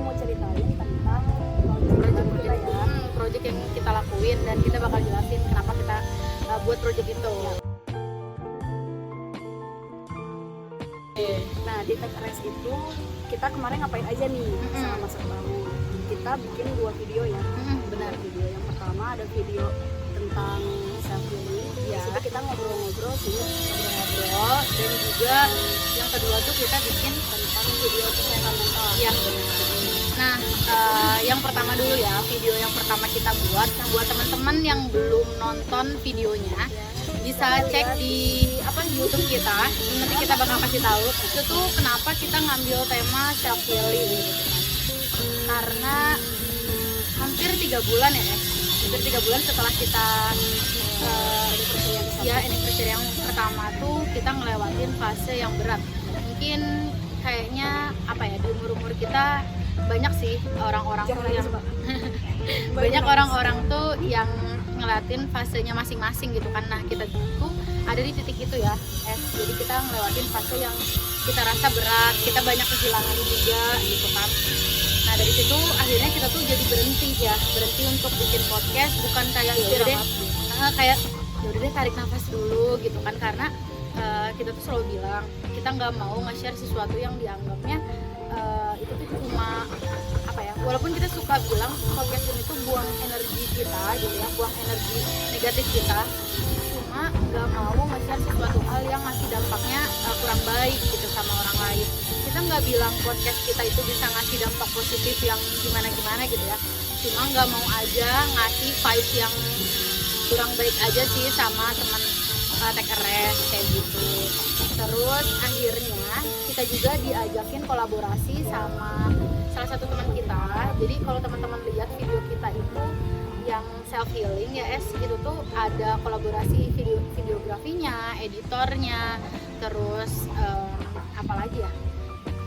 mau ceritain tentang project yang kita lakuin dan kita bakal jelasin kenapa kita buat project itu. Nah di Tech Race itu kita kemarin ngapain aja nih selama setahun? Kita bikin 2 video ya. Benar. Video yang pertama ada video tentang self healing. Ya. Jadi kita ngobrol-ngobrol sih, ngobrol dan juga yang kedua tuh kita bikin tentang video kesehatan mental. Iya benar. Nah, yang pertama dulu ya, video yang pertama kita buat. Nah, buat teman-teman yang belum nonton videonya, bisa cek di YouTube kita. Nanti kita bakal kasih tahu itu tuh kenapa kita ngambil tema self healing gitu kan. Karena hampir 3 bulan ya, hampir 3 bulan setelah kita anniversary yang pertama tuh kita ngelewatin fase yang berat. Mungkin kayaknya di umur kita banyak sih orang-orang tuh yang banyak orang-orang tuh yang ngeliatin fasenya masing-masing gitu kan. Nah kita tuh ada di titik itu ya, jadi kita ngelewatin fase yang kita rasa berat, kita banyak kehilangan juga gitu kan. Nah dari situ akhirnya kita tuh jadi berhenti untuk bikin podcast, bukan kayak kayak yaudah deh tarik nafas dulu gitu kan, karena kita tuh selalu bilang kita nggak mau nge-share sesuatu yang dianggapnya itu tuh cuma walaupun kita suka bilang podcast ini tuh buang energi kita gitu ya, buang energi negatif kita, cuma nggak mau nge-share sesuatu hal yang ngasih dampaknya kurang baik gitu sama orang lain. Kita nggak bilang podcast kita itu bisa ngasih dampak positif yang gimana-gimana gitu ya, cuma nggak mau aja ngasih vibe yang kurang baik aja sih sama teman Tech Race kayak gitu. Terus akhirnya kita juga diajakin kolaborasi sama salah satu teman kita. Jadi kalau teman-teman lihat video kita itu yang self healing ya itu tuh ada kolaborasi videografinya, editornya, terus apalagi ya,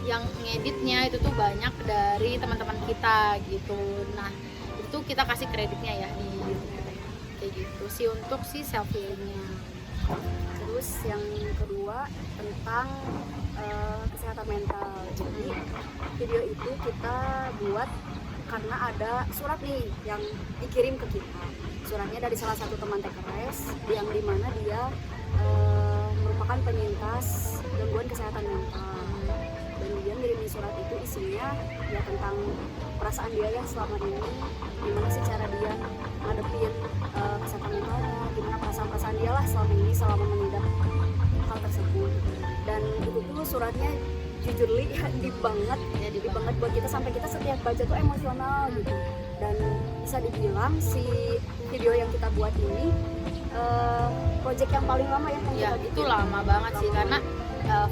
yang ngeditnya itu tuh banyak dari teman-teman kita gitu. Nah itu kita kasih kreditnya ya di YouTube kita ya. Kayak gitu sih untuk si self healingnya. Terus yang kedua tentang kesehatan mental. Jadi video itu kita buat karena ada surat nih yang dikirim ke kita. Suratnya dari salah satu teman Tech Race yang dimana dia merupakan penyintas gangguan kesehatan mental. Dan dia ngirimin surat itu isinya ya tentang perasaan dia yang selama ini, gimana sih cara dia ngadepin kesehatan mentalnya, gimana perasaan-perasaan dia lah selama ini selama mengidap hal tersebut. Dan itu tuh suratnya jujur deep banget buat kita, sampai kita setiap baca tuh emosional gitu. Dan bisa dibilang si video yang kita buat ini project yang paling lama ya kita itu lama banget sih, karena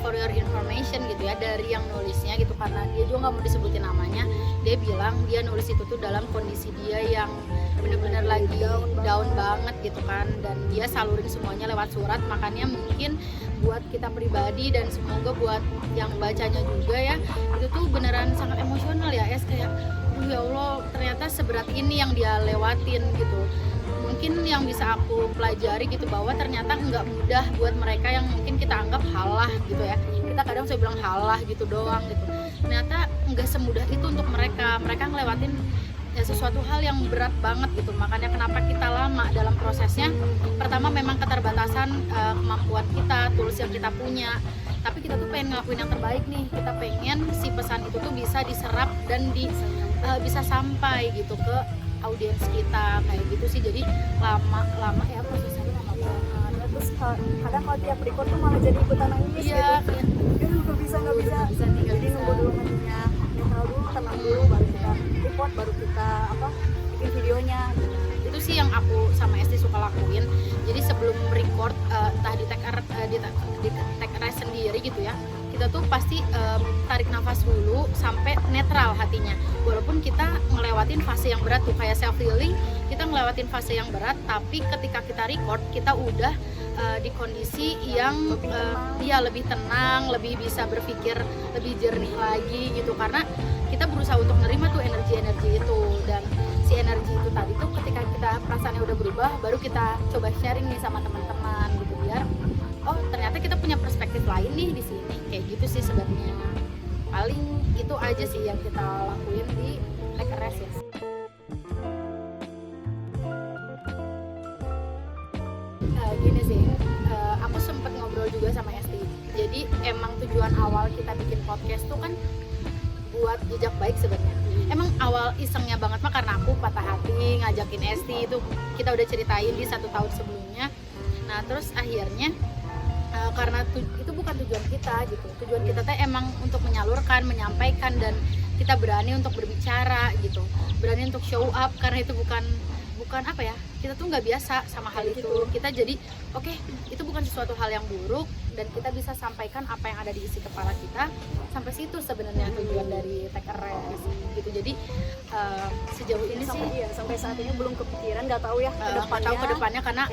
for your information gitu ya, dari yang nulisnya gitu, karena dia juga nggak mau disebutin namanya, dia bilang dia nulis itu tuh dalam kondisi dia yang bener-bener lagi down banget gitu kan, dan dia salurin semuanya lewat surat. Makanya mungkin buat kita pribadi dan semoga buat yang bacanya juga ya, itu tuh beneran sangat emosional ya, kayak ya Allah ternyata seberat ini yang dia lewatin gitu. Mungkin yang bisa aku pelajari gitu, bahwa ternyata nggak mudah buat mereka yang mungkin kita anggap halah gitu ya, kita kadang saya bilang halah gitu doang gitu, ternyata nggak semudah itu untuk mereka ngelewatin ya sesuatu hal yang berat banget gitu. Makanya kenapa kita lama dalam prosesnya, pertama memang keterbatasan kemampuan kita, tools yang kita punya, tapi kita tuh pengen ngelakuin yang terbaik nih. Kita pengen si pesan itu tuh bisa diserap dan bisa sampai gitu ke audiens kita kayak gitu sih. Jadi lama ya prosesnya, lama banget. Terus kadang kalau tiap record tuh malah jadi ikutan nangis gitu. Nggak bisa jadi nunggu dulu hatinya netral dulu, tenang dulu, baru kita record, baru kita bikin videonya. Itu sih yang aku sama Esti suka lakuin. Jadi sebelum record entah di Tech Race sendiri gitu ya, kita tuh pasti tarik nafas dulu sampai netral hatinya. Walaupun kita ngelewatin fase yang berat tuh kayak self healing, kita ngelewatin fase yang berat, tapi ketika kita record kita udah di kondisi yang lebih tenang, lebih bisa berpikir lebih jernih lagi gitu, karena kita berusaha untuk menerima tuh energi itu. Dan si energi itu tadi tuh ketika kita perasaannya udah berubah, baru kita coba sharing nih sama teman-teman gitu, biar oh ternyata kita punya perspektif lain nih di sini, kayak gitu sih sebenarnya. paling itu aja sih yang kita lakuin di Take a Rest ya. Gini sih, aku sempet ngobrol juga sama Esti. Jadi emang tujuan awal kita bikin podcast tuh kan buat jejak baik sebenarnya. Emang awal isengnya banget mah karena aku patah hati ngajakin Esti, itu kita udah ceritain di 1 tahun sebelumnya. Nah terus akhirnya karena itu bukan tujuan kita gitu. Tujuan kita tuh emang untuk menyalurkan, menyampaikan, dan kita berani untuk berbicara gitu. Berani untuk show up karena itu bukan apa ya, kita tuh nggak biasa sama hal itu. Kita jadi oke, itu bukan sesuatu hal yang buruk dan kita bisa sampaikan apa yang ada di isi kepala kita. Sampai situ sebenarnya tujuan dari Take a Rest gitu. Jadi sejauh ini sampai saat ini belum kepikiran, nggak tahu ya ke depannya karena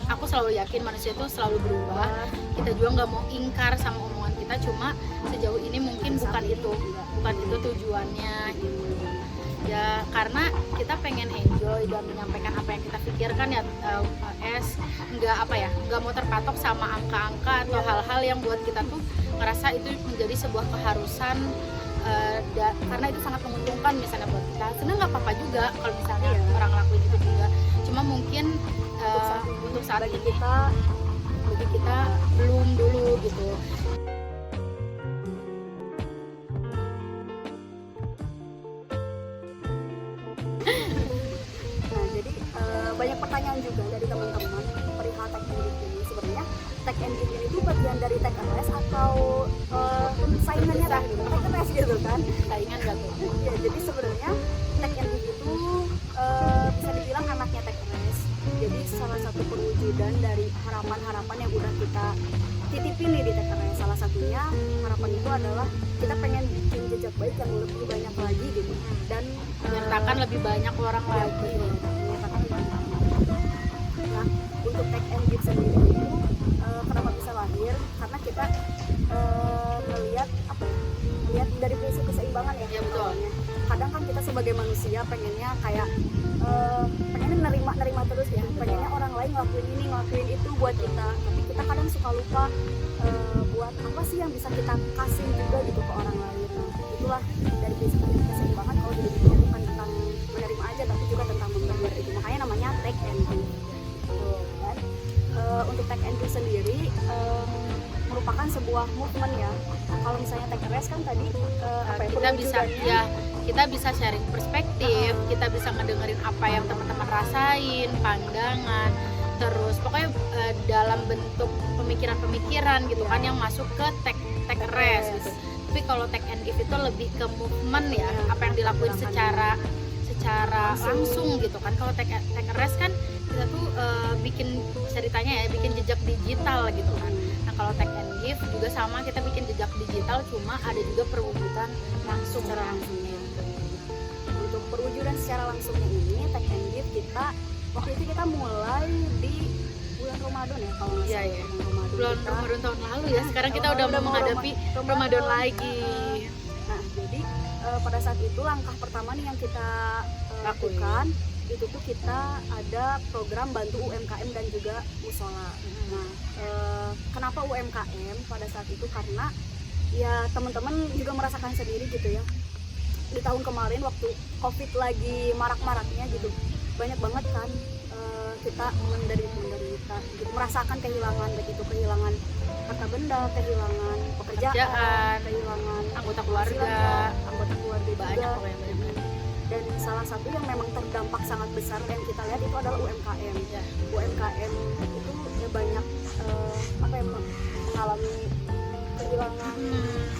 aku selalu yakin manusia itu selalu berubah. Kita juga nggak mau ingkar sama omongan kita, cuma sejauh ini mungkin bukan itu tujuannya gitu. Ya karena kita pengen enjoy dan menyampaikan apa yang kita pikirkan ya, nggak mau terpatok sama angka-angka atau hal-hal yang buat kita tuh ngerasa itu menjadi sebuah keharusan, karena itu sangat menguntungkan misalnya buat kita. Sebenarnya nggak apa-apa juga kalau misalnya orang lakuin itu juga, cuma mungkin untuk saat bagi ini kita belum dulu gitu. Banyak pertanyaan juga dari teman-teman perihal Take and Give ini. Sebenarnya Take and Give ini itu bagian dari Take a Rest atau saingannya Take a Rest gitu kan? Saingan gak tuh? Ya, jadi sebenarnya Take and Give itu bisa dibilang anaknya Take a Rest. Jadi salah satu perwujudan dari harapan-harapan yang udah kita titipin nih di Take a Rest. Salah satunya harapan itu adalah kita pengen bikin jejak baik yang lebih banyak lagi gitu, dan menyertakan lebih banyak orang lagi. Nah, untuk Take and Give sendiri itu kenapa bisa lahir? Karena kita melihat dari prinsip keseimbangan ya. Ya betul. Kadang kan kita sebagai manusia pengennya kayak pengennya nerima terus ya. Pengennya orang lain ngelakuin itu buat kita. Tapi kita kadang suka lupa buat apa sih yang bisa kita kasih juga gitu ke orang lain. Itulah dari prinsip keseimbangan. Kalau jadi bukan tentang menerima aja, tapi juga tentang memberi itu. Makanya namanya Take and Give. Dan untuk Take and Give sendiri merupakan sebuah movement ya. Kalau misalnya Take a Rest kan tadi kita bisa sharing perspektif, kita bisa ngedengerin apa yang teman-teman rasain, pandangan, terus pokoknya dalam bentuk pemikiran-pemikiran gitu kan yang masuk ke Take a Rest gitu. Tapi kalau Take and Give itu lebih ke movement ya, apa yang dilakuin secara langsung gitu kan. Kalau Take a Rest kan kita tuh bikin ceritanya ya, bikin jejak digital gitu kan. Nah kalau Take and Give juga sama, kita bikin jejak digital, cuma ada juga perwujudan langsung secara langsung gitu. Untuk perwujudan secara langsungnya ini Take and Give kita waktu itu kita mulai di bulan Ramadan ya kalau nggak salah. Iya. Bulan Ramadan tahun lalu ya. Sekarang kita udah menghadapi Ramadan lagi. Nah jadi pada saat itu langkah pertama nih yang kita lakukan itu tuh kita ada program bantu UMKM dan juga musola. Nah, kenapa UMKM pada saat itu? Karena ya teman-teman juga merasakan sendiri gitu ya. Di tahun kemarin waktu COVID lagi marak-maraknya gitu, banyak banget kan kita menderita gitu, merasakan kehilangan, baik itu kehilangan harta benda, kehilangan pekerjaan, kehilangan anggota keluarga banyak juga. Dan salah satu yang memang terdampak sangat besar yang kita lihat itu adalah UMKM. Ya. UMKM itu ya banyak mengalami kehilangan.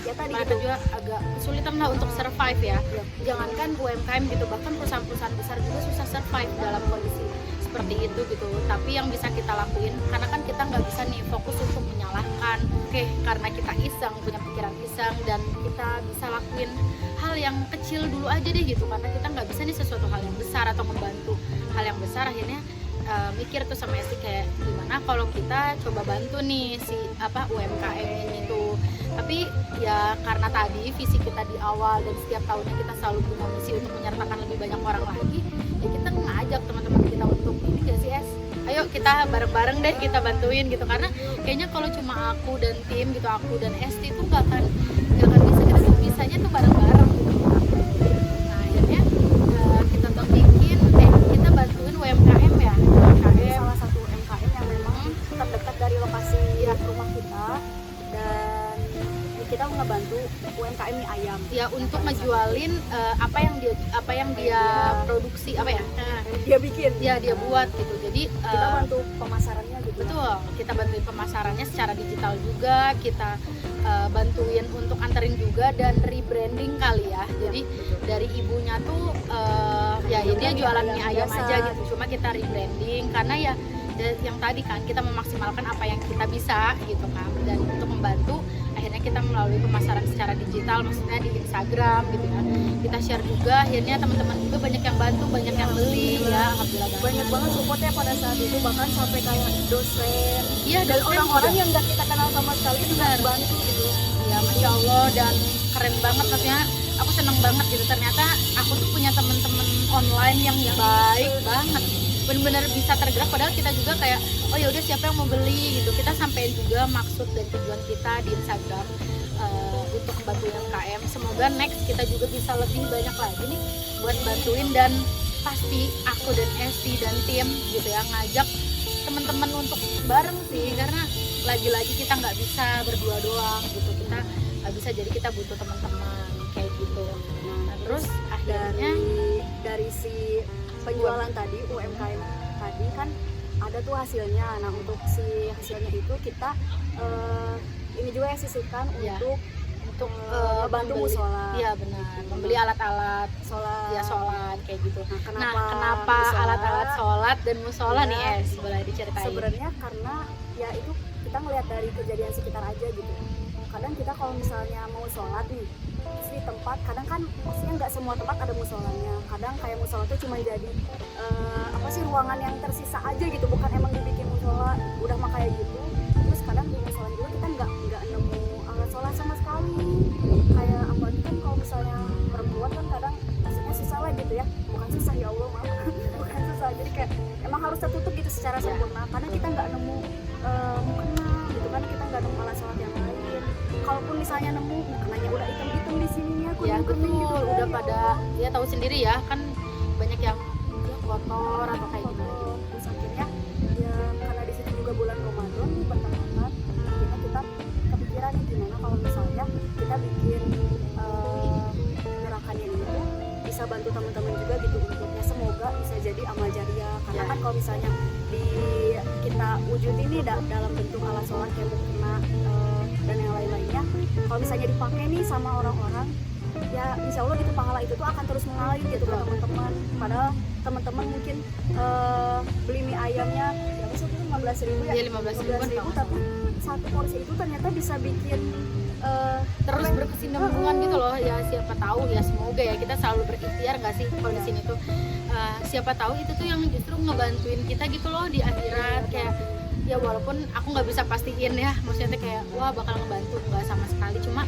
Ya tadi mereka juga agak kesulitan lah untuk survive ya. Jangankan UMKM gitu, bahkan perusahaan-perusahaan besar juga susah survive dalam kondisi seperti itu gitu. Tapi yang bisa kita lakuin, karena kan kita nggak bisa nih fokus untuk menyalahkan. Oke, karena kita iseng, punya pikiran iseng, dan kita bisa lakuin hal yang kecil dulu aja deh gitu, karena kita nggak bisa nih sesuatu hal yang besar atau membantu hal yang besar. Akhirnya mikir tuh sama Esti kayak gimana kalau kita coba bantu nih si UMKM ini tuh. Tapi ya karena tadi visi kita di awal dan setiap tahunnya kita selalu punya misi untuk menyertakan lebih banyak orang lagi, ya kita ngajak teman-teman kita untuk ini gak sih ayo kita bareng-bareng deh kita bantuin gitu. Karena kayaknya kalau cuma aku dan tim gitu, aku dan Esti itu gak akan bisa, kita tuh bisa bisanya tuh bareng-bareng gitu. Nah akhirnya kita tuh kita bantuin UMKM ya, Ini UMKM salah satu UMKM yang memang terdekat dari lokasi rumah kita, dan kita ngebantu UMKM mie ayam ya untuk ngejualin apa yang dia produksi apa ya, dia bikin, ya dia buat gitu. Jadi kita bantu pemasarannya gitu. betul, kita bantuin pemasarannya secara digital juga, kita bantuin untuk anterin juga dan rebranding kali ya. Jadi dari ibunya tuh ya dia jualan mie ayam biasa aja gitu, cuma kita rebranding karena ya yang tadi kan kita memaksimalkan apa yang kita bisa gitu kan, dan untuk membantu akhirnya kita melalui pemasaran secara digital, maksudnya di Instagram gitu ya, kita share juga, akhirnya teman-teman juga banyak yang bantu, banyak yang beli ya, alhamdulillah Banyak banget supportnya pada saat itu, bahkan sampai kayak dosen, iya, dan dosen orang-orang juga. yang nggak kita kenal sama sekali juga bantu gitu. Ya Masya Allah, dan keren banget, maksudnya aku seneng banget gitu, ternyata aku tuh punya temen-temen online yang baik banget, bener-bener bisa tergerak, padahal kita juga kayak oh ya udah siapa yang mau beli gitu, kita sampein juga maksud dan tujuan kita di Instagram untuk bantuin UMKM. Semoga next kita juga bisa lebih banyak lagi nih buat bantuin, dan pasti aku dan Esti dan tim gitu ya ngajak teman-teman untuk bareng sih, karena lagi-lagi kita nggak bisa berdua doang gitu, kita nggak bisa, jadi kita butuh teman-teman kayak gitu. Nah terus akhirnya dari si penjualan tadi, UMKM tadi kan ada tuh hasilnya. Nah untuk si hasilnya itu kita ini juga yang sisihkan Ya, untuk bantu membeli- musola. Iya benar, membeli alat-alat Sholat. ya sholat kayak gitu. Nah, Nah kenapa musola? alat-alat sholat dan musola Ya, nih boleh diceritain? Sebenarnya karena ya itu kita ngelihat dari kejadian sekitar aja gitu. Kadang kita kalau misalnya mau sholat nih, terus di tempat, kadang kan maksudnya nggak semua tempat ada musolanya. Kadang kayak musola tuh cuma jadi ruangan yang tersisa aja gitu, bukan emang dibikin musola udah mah kayak gitu. Terus kadang di musola juga kita nggak nemu alat sholat sama sekali. Kayak apa kan kalau misalnya perempuan kan kadang maksudnya susah lah gitu ya, bukan susah ya Allah maaf bukan susah, jadi kayak emang harus tertutup gitu secara sempurna, karena kita nggak nemu mukena gitu kan, kita nggak nemu alat sholat yang lain. Kalaupun misalnya nemu mukenanya udah hitam-hitam di sininya, Ya kuning-kuning betul, gitu kan, udah ya pada Allah. ya tahu sendiri ya kan, banyak yang ya, kotor atau kayak gimana gitu. Terus akhirnya ya karena di situ juga bulan Ramadan nih bentar banget, akhirnya kita kepikiran nih gimana kalau misalnya kita bikin gerakan ini tuh bisa bantu teman-teman juga gitu, untuknya semoga bisa jadi amal jariah. Karena kan kalau misalnya kita wujudin nih dalam bentuk alat sholat kayak mukena dan yang lain-lainnya, kalau misalnya dipakai nih sama orang-orang, ya insya Allah gitu pahala itu tuh akan terus mengalir gitu ke teman-teman. Padahal teman-teman mungkin beli mie ayamnya berapa sih, 15.000 ya? Iya, 15.000-an tapi satu porsi itu ternyata bisa bikin terus berkesinambungan gitu loh ya, siapa tahu ya, semoga ya, kita selalu berikhtiar nggak sih kalau di sini tuh siapa tahu itu tuh yang justru ngebantuin kita gitu loh di akhirat, kayak ya walaupun aku nggak bisa pastiin ya, maksudnya tuh kayak wah bakal ngebantu, nggak sama sekali, cuma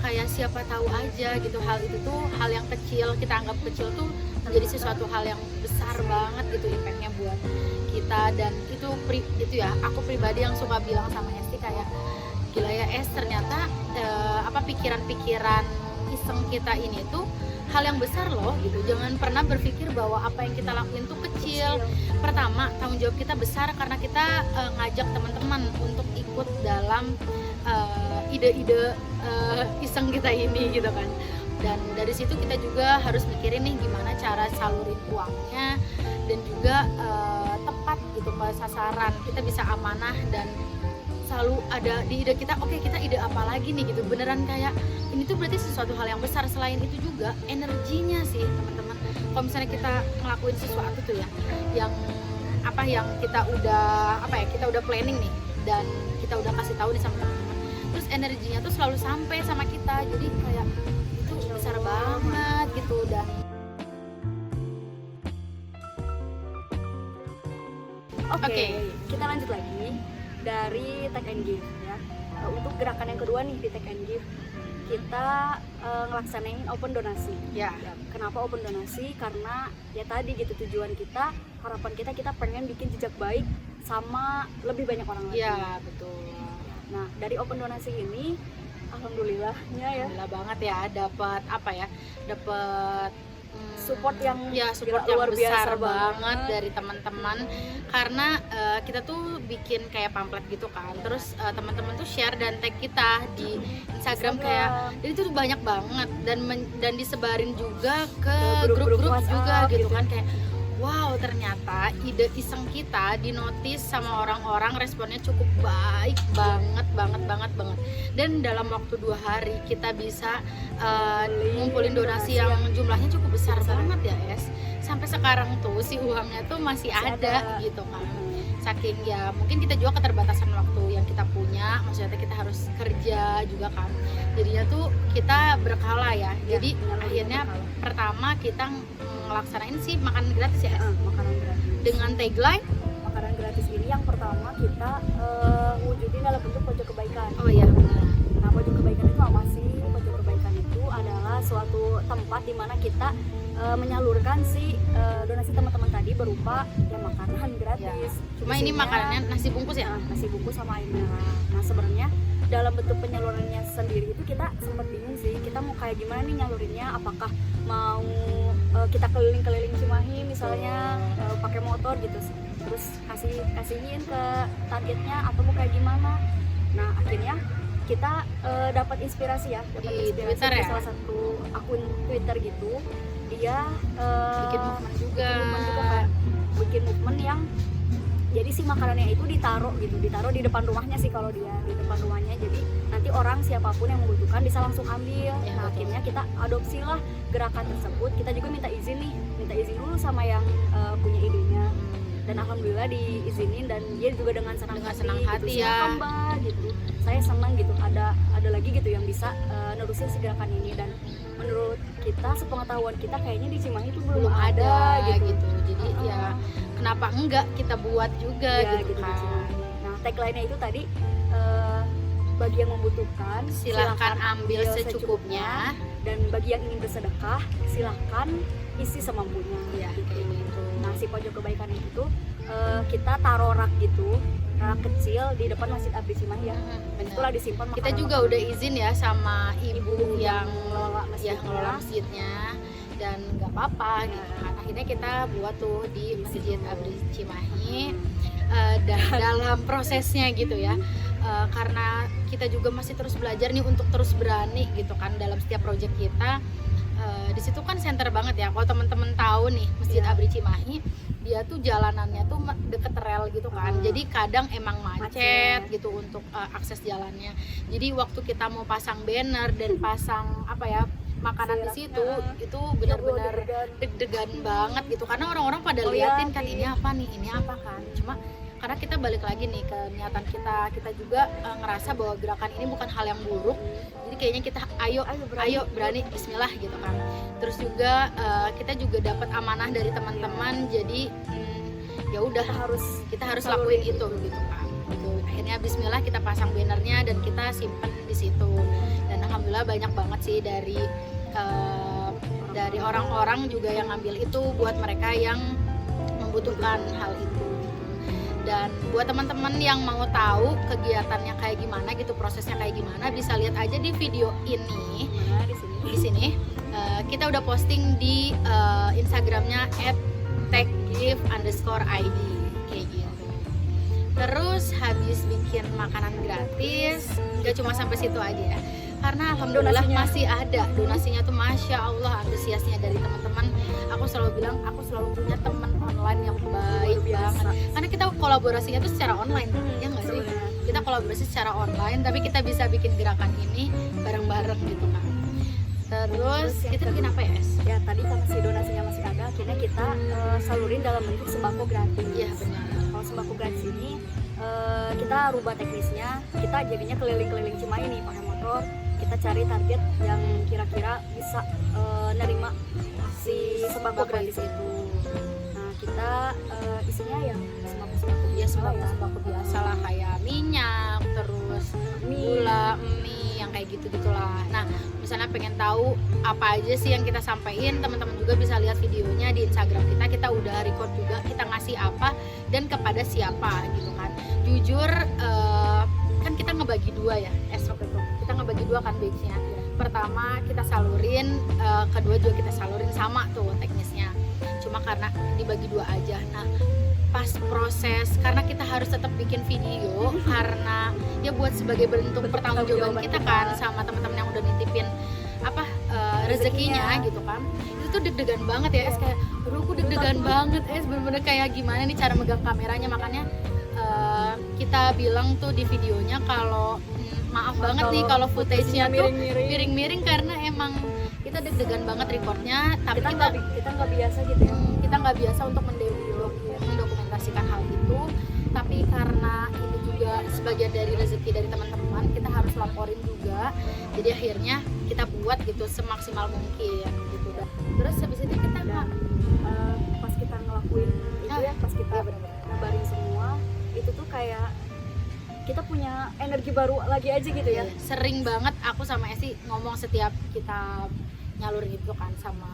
kayak siapa tahu aja gitu, hal itu tuh hal yang kecil, kita anggap kecil tuh menjadi sesuatu hal yang besar banget gitu impactnya buat kita. Dan itu ya aku pribadi yang suka bilang sama Esti kayak gila ya ternyata pikiran-pikiran iseng kita ini tuh hal yang besar loh gitu. Jangan pernah berpikir bahwa apa yang kita lakuin tuh kecil. Pertama, tanggung jawab kita besar karena kita ngajak teman-teman untuk ikut dalam ide-ide iseng kita ini gitu kan. Dan dari situ kita juga harus mikirin nih gimana cara salurin uangnya dan juga tepat gitu ke sasaran, kita bisa amanah dan selalu ada di ide kita, oke kita ide apa lagi nih gitu, beneran kayak ini tuh berarti sesuatu hal yang besar. Selain itu juga energinya sih teman-teman, kalau misalnya kita ngelakuin sesuatu tuh ya yang kita udah planning nih dan kita udah kasih tahu nih sama teman-teman, terus energinya tuh selalu sampai sama kita, jadi kayak itu besar banget gitu. Dan Oke, kita lanjut lagi dari Take and Give ya. Untuk gerakan yang kedua nih di Take and Give, kita ngelaksanain open donasi. ya Kenapa open donasi? Karena ya tadi gitu tujuan kita, harapan kita pengen bikin jejak baik sama lebih banyak orang lagi. ya betul. Nah dari open donasi ini alhamdulillahnya ya Alhamdulillah banget ya dapat apa ya, dapat support yang ya support gila, yang luar biasa besar banget banget. dari teman-teman, karena kita tuh bikin kayak pamflet gitu kan, terus teman-teman tuh share dan tag kita di Instagram kayak, jadi itu tuh banyak banget dan disebarin juga ke Ke grup-grup grup-grup juga WhatsApp gitu gitu. kan, kayak wow ternyata ide iseng kita dinotis sama orang-orang, responnya cukup baik banget dan dalam waktu 2 hari kita bisa ngumpulin donasi yang jumlahnya cukup besar banget ya Es, sampai sekarang tuh si uangnya tuh masih ada gitu kan, saking ya mungkin kita juga keterbatasan waktu yang kita punya, maksudnya kita harus kerja juga kan, jadinya tuh kita berkala ya, jadi akhirnya pertama kita ngelaksanain sih makanan gratis ya Es? Makanan gratis Dengan tagline makanan gratis ini yang pertama kita wujudin dalam bentuk pojok kebaikan. oh iya benar. Nah, pojok kebaikan itu apa sih? Pojok kebaikan itu adalah suatu tempat di mana kita menyalurkan si donasi teman-teman tadi berupa ya makanan gratis. Cuma ini Isinya, makanannya nasi bungkus ya? nasi bungkus sama air mineral. Nah, sebenarnya dalam bentuk penyalurannya sendiri itu kita sempat bingung sih, kita mau kayak gimana nih nyalurinnya, apakah mau kita keliling-keliling Cimahi misalnya pakai motor gitu, terus kasihin ke targetnya atau mau kayak gimana. Nah, akhirnya kita dapat inspirasi ya, Di Twitter dari ya? salah satu akun Twitter gitu. Dia Bikin movement juga. bikin movement yang jadi si makanannya itu ditaruh di depan rumahnya sih, kalau dia di depan rumahnya, jadi nanti orang siapapun yang membutuhkan bisa langsung ambil. Ya, Nah, betul. akhirnya kita adopsilah gerakan tersebut. Kita juga minta izin dulu sama yang punya idenya, dan alhamdulillah diizinin, dan dia juga dengan senang hati ya. "Silakan, Mbak," gitu. Saya senang gitu ada lagi gitu yang bisa nerusin si gerakan ini, dan menurut kita, sepengetahuan kita kayaknya di Cimahi itu belum ada gitu. Jadi ya kenapa enggak kita buat juga Ya, gitu di kan. Cimahi. Nah, tagline-nya itu tadi bagi yang membutuhkan Silahkan ambil secukupnya. dan bagi yang ingin bersedekah silahkan isi semampunya. Iya, kayak gitu. Nah, si pojok kebaikan itu kita taruh rak gitu, rak kecil di depan Masjid Abdi Cimahi ya. Benar. Itulah disimpan Kita makanan-makanan. juga udah izin ya sama ibu yang ngelola ya masjidnya. ngelola masjidnya, dan nggak apa-apa gitu kan. Akhirnya kita buat tuh di Masjid Abdi Cimahi, dan dalam prosesnya gitu ya, karena kita juga masih terus belajar nih untuk terus berani gitu kan dalam setiap proyek kita. Di situ kan center banget ya, kalau teman-teman tahu nih Masjid Iya. Abdi Cimahi, dia tuh jalanannya tuh deket rel gitu kan, jadi kadang emang macet gitu untuk akses jalannya. Jadi waktu kita mau pasang banner dan pasang apa ya makanan di situ, itu benar-benar deg-degan banget gitu, karena orang-orang pada liatin kan ini apa kan. Cuma karena kita balik lagi nih ke niatan kita juga ngerasa bahwa gerakan ini bukan hal yang buruk, jadi kayaknya kita ayo berani Bismillah gitu kan. Terus juga kita juga dapat amanah dari teman-teman, jadi ya udah kita harus lakuin itu gitu kan. Gitu. Akhirnya Bismillah kita pasang bannernya dan kita simpen di situ, dan alhamdulillah banyak banget sih dari orang-orang juga yang ngambil itu buat mereka yang membutuhkan hal itu. Dan buat teman-teman yang mau tahu kegiatannya kayak gimana gitu, prosesnya kayak gimana, bisa lihat aja di video ini. Di sini kita udah posting di Instagramnya @techgive_id kayak gitu. Terus habis bikin makanan gratis, nggak cuma sampai situ aja ya, karena alhamdulillah masih ada donasinya tuh, masya Allah antusiasnya dari teman-teman. Aku selalu bilang, aku selalu punya teman online yang baik banget, karena kita kolaborasinya tuh secara online, ya nggak sih? Kita kolaborasi secara online, tapi kita bisa bikin gerakan ini bareng-bareng gitu kan. Terus kita bikin apa ya Es? Ya tadi karena si donasinya masih ada, akhirnya kita salurin dalam bentuk sembako gratis. Iya benar. Kalau sembako gratis ini kita rubah teknisnya, kita jadinya keliling-keliling Cimahi nih pakai motor, kita cari target yang kira-kira bisa nerima si sembako gratis itu. Nah, kita isinya ya sembako Sembako biasa lah, kayak minyak, terus gula, mie, yang kayak gitu-gitulah. Nah, misalnya pengen tahu apa aja sih yang kita sampaikan, teman-teman juga bisa lihat videonya di Instagram kita. Kita udah record juga kita ngasih apa dan kepada siapa gitu kan. Jujur kan kita ngebagi dua ya, kita ngebagi dua kan batch-nya. Pertama kita salurin, kedua juga kita salurin sama tuh teknisnya. Cuma karena dibagi dua aja. Nah, pas proses karena kita harus tetap bikin video karena ya buat sebagai bentuk pertanggungjawaban kita kan sama teman-teman yang udah nitipin rezekinya gitu kan. Itu tuh deg-degan banget ya, Es, kayak aduh aku deg-degan banget, Es, bener-bener kayak gimana nih cara megang kameranya. Makanya kita bilang tuh di videonya kalau maaf banget nih kalau footage-nya tuh miring-miring karena emang kita deg-degan banget recordnya, tapi kita nggak biasa gitu ya. Kita nggak biasa untuk mendokumentasikan hal itu, tapi karena ini juga sebagian dari rezeki dari teman-teman, kita harus laporin juga. Jadi akhirnya kita buat gitu semaksimal mungkin gitu. Terus habis itu kita pas kita ngelakuin itu ya, pas kita ngabarin semua itu tuh kayak kita punya energi baru lagi aja gitu ya. Sering banget aku sama Esi ngomong setiap kita nyalurin itu kan sama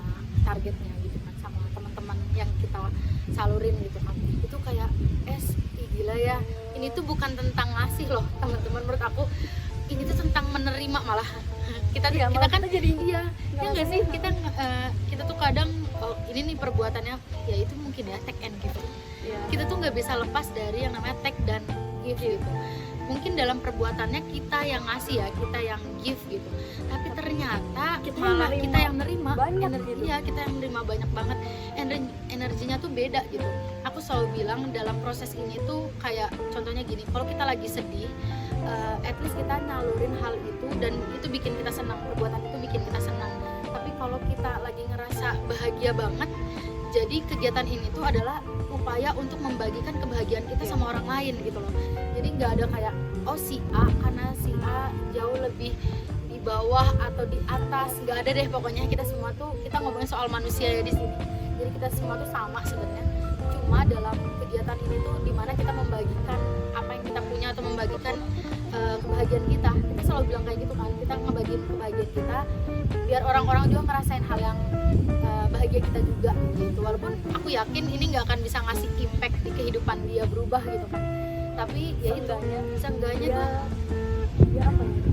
targetnya gitu kan, sama teman-teman yang kita salurin gitu kan. Itu kayak gila ya, ini tuh bukan tentang ngasih loh teman-teman, menurut aku ini tuh tentang menerima malah. Kita kan jadi ya nggak sih, kita tuh kadang ini nih perbuatannya ya itu mungkin ya take and give. Kita tuh nggak bisa lepas dari yang namanya take dan give gitu. Mungkin dalam perbuatannya kita yang ngasih ya, kita yang give gitu, tapi ternyata kita yang nerima banyak energi, ya kita yang nerima banyak banget, energinya tuh beda gitu. Aku selalu bilang dalam proses ini tuh kayak contohnya gini, kalau kita lagi sedih, at least kita nyalurin hal itu dan itu bikin kita senang, perbuatan itu bikin kita senang. Tapi kalau kita lagi ngerasa bahagia banget, jadi kegiatan ini tuh adalah upaya untuk membagikan kebahagiaan kita sama orang lain gitu loh. Jadi nggak ada kayak si A karena si A jauh lebih di bawah atau di atas, nggak ada deh pokoknya. Kita semua tuh, kita ngomongin soal manusia ya di sini. Jadi kita semua tuh sama sebenarnya. Cuma dalam kegiatan ini tuh dimana kita membagikan apa yang kita punya atau membagikan kebahagiaan kita. Kita selalu bilang kayak gitu kan, kita ngebagiin kebahagiaan kita biar orang-orang juga ngerasain hal yang bahagia kita juga gitu. Walaupun aku yakin ini nggak akan bisa ngasih impact di kehidupan dia berubah gitu kan, tapi ya itu seenggaknya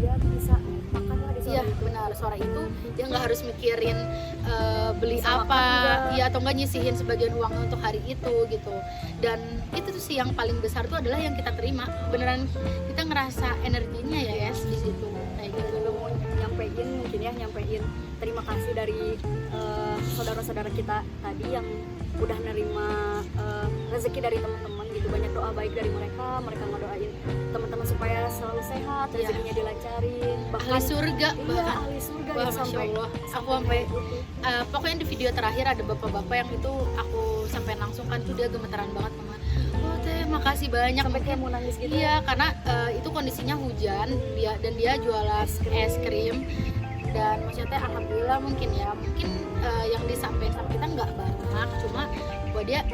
dia bisa makan lah di iya benar, suara itu dia nggak harus mikirin beli bisa apa ya atau nggak nyisihin sebagian uang untuk hari itu gitu. Dan itu tuh sih yang paling besar tuh adalah yang kita terima, beneran kita ngerasa energinya ya di situ kayak gitu. Mau nyampein terima kasih dari saudara-saudara kita tadi yang udah nerima rezeki dari teman-teman gitu. Banyak doa baik dari mereka ngedoain teman-teman supaya selalu sehat, rezekinya dilancarin, bahkan ahli surga, ahli surga. Wah, Masya Allah, aku sampai pokoknya di video terakhir ada bapak-bapak yang itu aku sampai langsung kan tuh dia gemetaran banget, mama. Oh teh, makasih banyak, sampai kayak mau nangis gitu. Iya, karena itu kondisinya hujan, dia jualan es krim. Dan maksudnya alhamdulillah mungkin yang disampaikan sama kita nggak banyak, cuma buat dia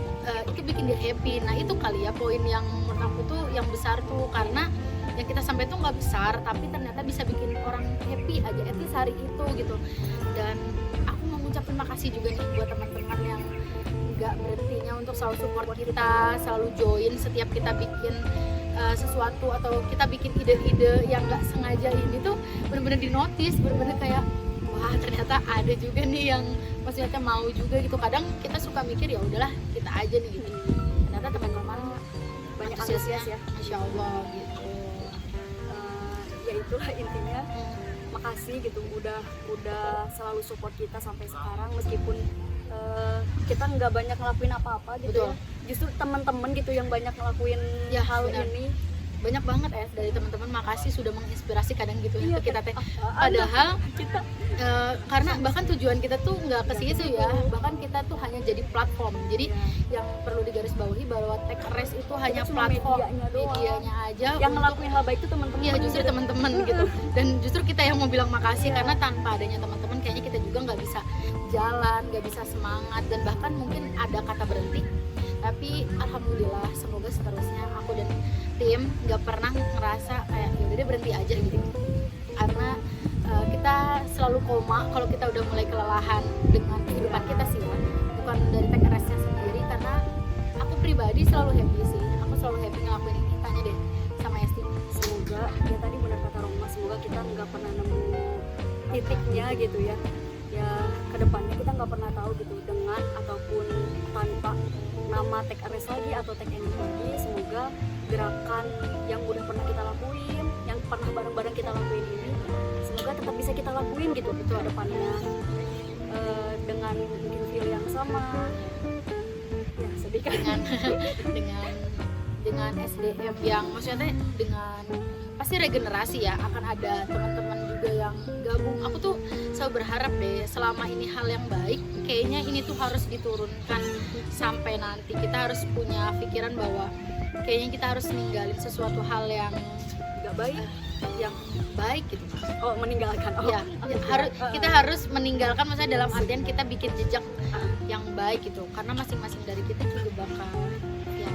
itu bikin dia happy. Nah itu kali ya poin yang menurut aku tuh yang besar tuh, karena yang kita sampai tuh nggak besar tapi ternyata bisa bikin orang happy aja at least hari itu gitu. Dan aku mau ngucapin makasih juga nih buat teman-teman yang nggak berhentinya untuk selalu support kita, selalu join setiap kita bikin sesuatu atau kita bikin ide-ide yang nggak sengaja. Ini tuh bener-bener di notice, bener-bener kayak wah ternyata ada juga nih yang maksudnya mau juga gitu. Kadang kita suka mikir ya udahlah kita aja nih gitu, ternyata teman-teman banyak antusias ya, Masya Allah gitu. Ya itulah intinya. Makasih gitu udah selalu support kita sampai sekarang meskipun kita nggak banyak ngelakuin apa-apa gitu. Betul. Ya. Justru teman-teman gitu yang banyak ngelakuin hal benar. ini. Banyak banget ya dari teman-teman, makasih sudah menginspirasi kadang gitu ya ke kita teh. Padahal kita karena bahkan tujuan kita tuh nggak ke situ ya, bahkan kita tuh hanya jadi platform. Jadi yang perlu digarisbawahi bahwa Tech Rest itu hanya platform, medianya aja yang ngelakuin hal baik itu teman-teman. Iya, justru teman-teman gitu. Dan justru kita yang mau bilang makasih karena tanpa adanya teman-teman kayaknya kita juga nggak bisa jalan, nggak bisa semangat, dan bahkan mungkin ada kata berhenti. Tapi alhamdulillah semoga seterusnya aku dan tim nggak pernah ngerasa kayak yaudah deh berhenti aja gitu, karena kita selalu koma kalau kita udah mulai kelelahan dengan kehidupan kita sih ya, bukan dari Tech Rest-nya sendiri. Karena aku pribadi selalu happy sih, aku selalu happy ngelakuin ini. Tanya deh sama Esti. Semoga ya tadi benar kata Roma, semoga kita nggak pernah nemu titiknya gitu ya. Ya kedepannya kita nggak pernah tahu gitu, dengan ataupun tanpa nama Take a Rest lagi atau Take Any lagi. Semoga gerakan yang udah pernah kita lakuin, yang pernah bareng-bareng kita lakuin ini, semoga tetap bisa kita lakuin gitu ke depannya, dengan mungkin feel yang sama. Ya sedih kan dengan SDM yang maksudnya dengan pasti regenerasi ya, akan ada teman-teman juga yang gabung. Aku tuh selalu berharap deh, selama ini hal yang baik kayaknya ini tuh harus diturunkan sampai nanti kita harus punya pikiran bahwa kayaknya kita harus ninggalin sesuatu hal yang nggak baik, yang baik gitu. oh meninggalkan, oh Ya, kita harus meninggalkan, maksudnya dalam artian kita bikin jejak yang baik gitu, karena masing-masing dari kita juga bakal ya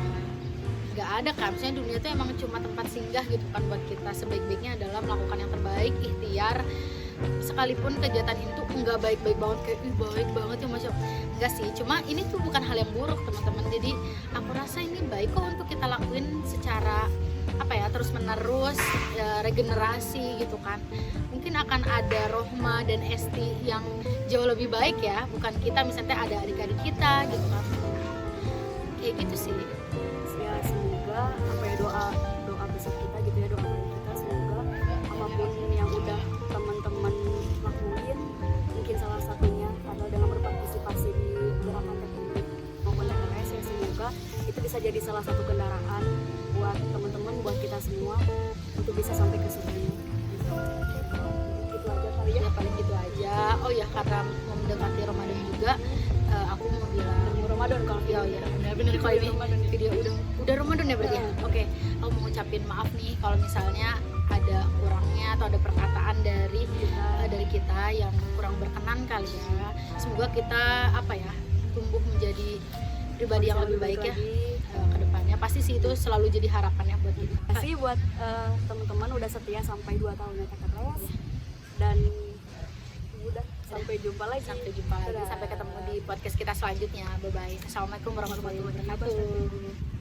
nggak ada kan, maksudnya dunia itu emang cuma tempat singgah gitu kan buat kita. Sebaik-baiknya adalah melakukan yang terbaik, ikhtiar, sekalipun kejahatan itu enggak baik-baik banget kayak ih baik banget ya Mas, enggak sih, cuma ini tuh bukan hal yang buruk teman-teman. Jadi aku rasa ini baik kok untuk kita lakuin secara apa ya, terus menerus ya, regenerasi gitu kan. Mungkin akan ada Rohma dan Esti yang jauh lebih baik ya, bukan kita misalnya ada adik-adik kita gitu kan, kayak gitu sih. Ya semoga apa ya, doa besar kita gitu ya, doa dari kita, semoga apapun yang udah teman-teman lakuin, mungkin salah satunya adalah dengan berpartisipasi di gerakan teknik maupun TKS, ya semoga itu bisa jadi salah satu kendaraan buat teman-teman, buat kita semua untuk bisa sampai ke situ. Itu aja kali ya. Ya paling gitu aja. Oh ya, karena mau mendekati Ramadan juga, aku mau bilang Ramadan kalau ya benar-benar kalau ini video udah Ramadan ya berarti ya. Oke, aku mau ngucapin maaf nih kalau misalnya ada kurangnya atau ada perkataan dari kita yang kurang berkenan kali ya. Semoga kita apa ya, tumbuh menjadi pribadi yang lebih baik ya ke depannya. Pasti sih itu selalu jadi harapannya buat kita. kasih buat teman-teman udah setia sampai 2 tahun ya TKS, dan udah sampai jumpa lagi. Sampai ketemu di podcast kita selanjutnya. Bye bye. Assalamualaikum warahmatullahi wabarakatuh.